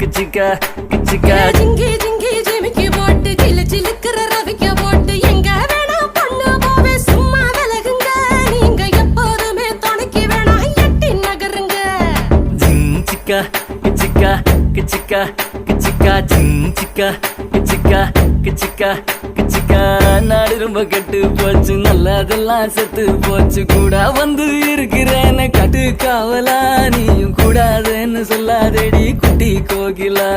கிச்சிக்கா கிச்சிக்கா ஜிங்கி ஜிங்கி ஜிமிக்கி போட்டு ஜிலு ஜிலுக்குற ரவிக்க போட்டு எங்க வேணா பொண்ணு போவே சும்மா விலகுங்க நீங்க எப்போதுமே துணைக்கு வேணா எட்டி நகருங்க ஜிஞ்சிக்கா கிச்சிக்கா கிச்சிக்கா கிச்சிக்கா ஜிஞ்சிக்கா கிச்சிக்கா கிச்சிக்கா கிச்சிக்கா நாடு ரொம்ப கெட்டு போச்சு நல்லதெல்லாம் செத்து போச்சு கூட வந்து இருக்கிறேன்னு கட்டு காவலா நீயும் கூடாதுன்னு சொல்லாதேடி குட்டி கோகிலா